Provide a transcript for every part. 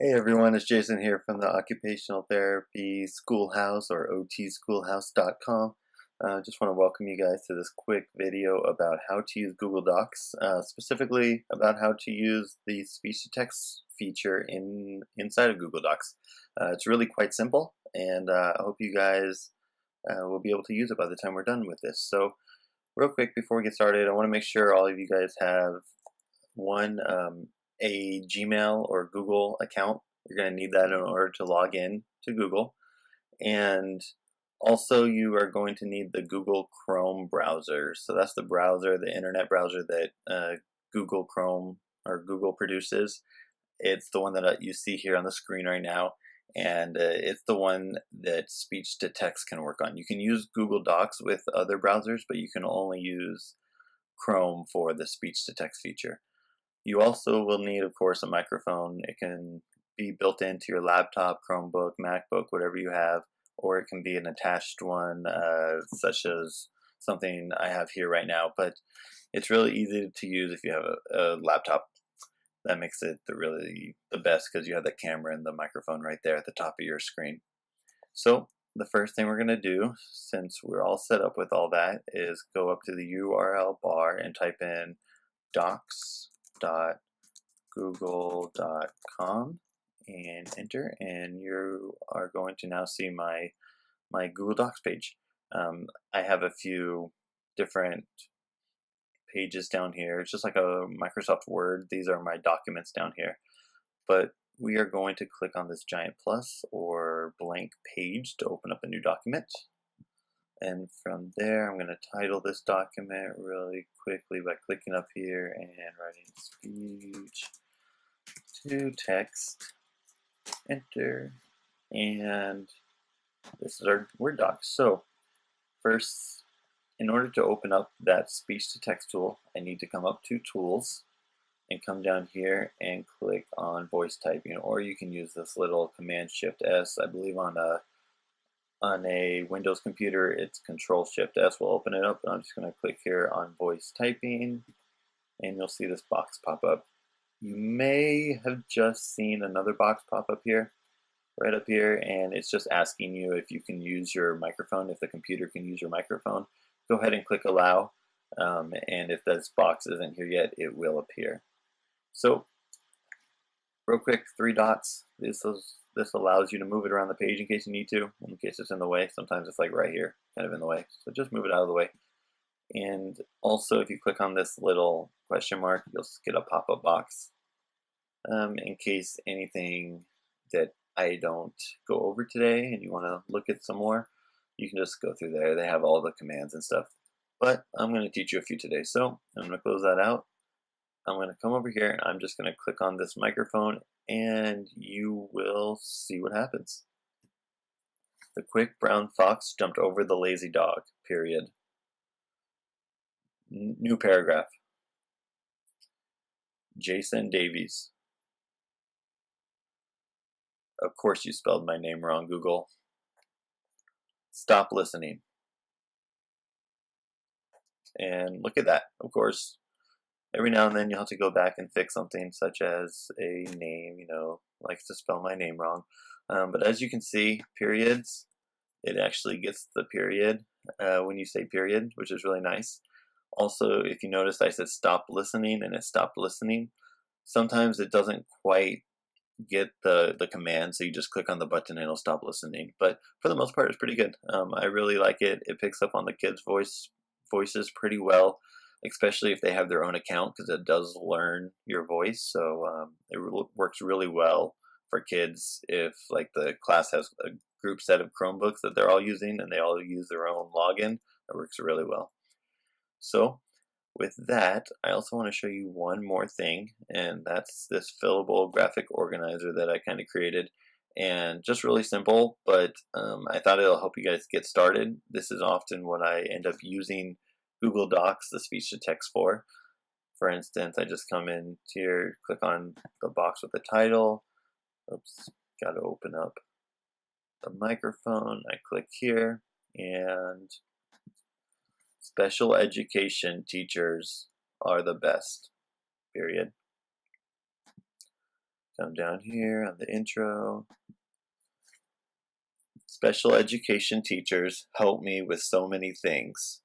Hey everyone, it's Jason here from the Occupational Therapy Schoolhouse or otschoolhouse.com. Just want to welcome you guys to this quick video about how to use Google Docs, specifically about how to use the speech-to-text feature inside of Google Docs. It's really quite simple, and I hope you guys will be able to use it by the time we're done with this. So real quick before we get started, I want to make sure all of you guys have a Gmail or Google account. You're going to need that in order to log in to Google. And also you are going to need the Google Chrome browser. So that's the browser, the internet browser that Google Chrome or Google produces. It's the one that you see here on the screen right now. And it's the one that speech to text can work on. You can use Google Docs with other browsers, but you can only use Chrome for the speech to text feature. You also will need, of course, a microphone. It can be built into your laptop, Chromebook, MacBook, whatever you have, or it can be an attached one, such as something I have here right now. But it's really easy to use if you have a laptop. That makes it really the best because you have the camera and the microphone right there at the top of your screen. So the first thing we're going to do, since we're all set up with all that, is go up to the URL bar and type in docs.google.com and enter, and you are going to now see my Google Docs page. I have a few different pages down here. It's just like a Microsoft Word. These are my documents down here, but we are going to click on this giant plus or blank page to open up a new document. And from there, I'm going to title this document really quickly by clicking up here and writing speech to text, enter, and this is our Word doc. So first, in order to open up that speech to text tool, I need to come up to Tools and come down here and click on voice typing, or you can use this little Command Shift S. I believe on a Windows computer, it's Control Shift S will open it up, and I'm just going to click here on voice typing, and you'll see this box pop up. You may have just seen another box pop up here, right up here, and it's just asking you if you can use your microphone, if the computer can use your microphone. Go ahead and click Allow, and if this box isn't here yet, it will appear. So, real quick, 3 dots. This allows you to move it around the page in case you need to, in case it's in the way. Sometimes it's like right here, kind of in the way. So just move it out of the way. And also, if you click on this little question mark, you'll get a pop-up box. In case anything that I don't go over today and you want to look at some more, you can just go through there. They have all the commands and stuff. But I'm going to teach you a few today. So I'm going to close that out. I'm going to come over here and I'm just going to click on this microphone and you will see what happens. The quick brown fox jumped over the lazy dog, period. New paragraph. Jason Davies. Of course you spelled my name wrong, Google. Stop listening. And look at that. Of course, every now and then you'll have to go back and fix something such as a name, likes to spell my name wrong. But as you can see, periods, it actually gets the period when you say period, which is really nice. Also, if you notice, I said stop listening and it stopped listening. Sometimes it doesn't quite get the command, so you just click on the button and it'll stop listening. But for the most part, it's pretty good. I really like it. It picks up on the kids' voices pretty well, especially if they have their own account, because it does learn your voice. So it works really well for kids if like the class has a group set of Chromebooks that they're all using and they all use their own login. It works really well. So with that, I also want to show you one more thing, and that's this fillable graphic organizer that I kind of created. And just really simple, but I thought it'll help you guys get started. This is often what I end up using Google Docs, the speech to text for. For instance, I just come in here, click on the box with the title. Oops, got to open up the microphone. I click here, and special education teachers are the best, period. Come down here on the intro. Special education teachers help me with so many things.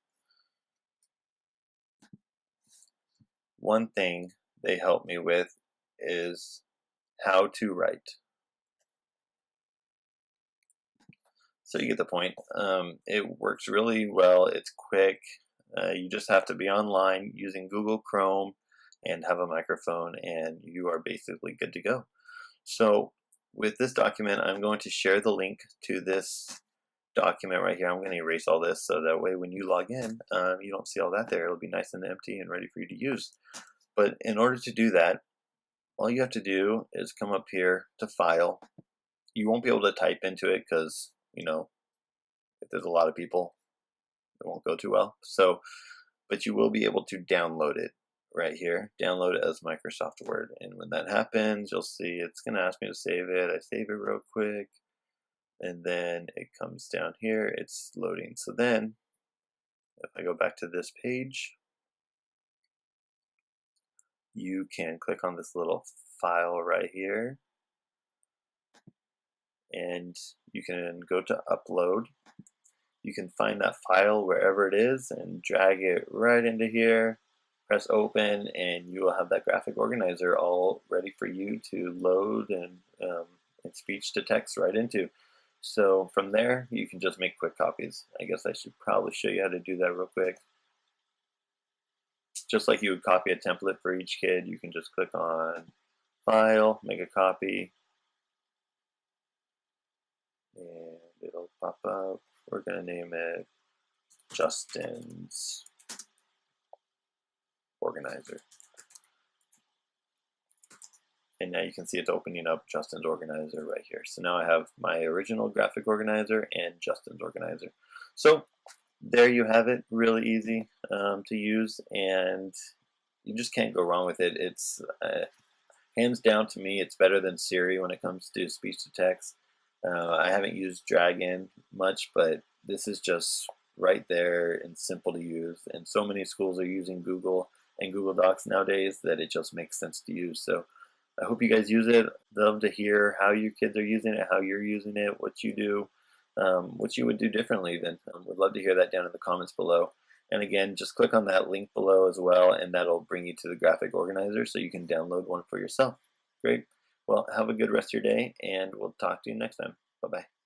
One thing they help me with is how to write. So you get the point. It works really well. It's quick. You just have to be online using Google Chrome and have a microphone, and you are basically good to go. So with this document, I'm going to share the link to this document right here. I'm going to erase all this so that way when you log in, you don't see all that there. It'll be nice and empty and ready for you to use. But in order to do that, all you have to do is come up here to File. You won't be able to type into it because, if there's a lot of people, it won't go too well. So, but you will be able to download it right here. Download it as Microsoft Word. And when that happens, you'll see it's going to ask me to save it. I save it real quick. And then it comes down here. It's loading. So then, if I go back to this page, you can click on this little file right here. And you can go to upload. You can find that file wherever it is and drag it right into here, press open, and you will have that graphic organizer all ready for you to load and speech to text right into. So from there, you can just make quick copies. I guess I should probably show you how to do that real quick. Just like you would copy a template for each kid, you can just click on File, make a copy, and it'll pop up. We're going to name it Justin's Organizer. And now you can see it's opening up Justin's Organizer right here. So now I have my original graphic organizer and Justin's Organizer. So there you have it, really easy to use, and you just can't go wrong with it. It's hands down, to me, it's better than Siri when it comes to speech to text. I haven't used Dragon much, but this is just right there and simple to use. And so many schools are using Google and Google Docs nowadays that it just makes sense to use. So I hope you guys use it. Love to hear how your kids are using it, how you're using it, what you do, what you would do differently. Then would love to hear that down in the comments below. And again, just click on that link below as well, and that'll bring you to the graphic organizer so you can download one for yourself. Great. Well, have a good rest of your day, and we'll talk to you next time. Bye-bye.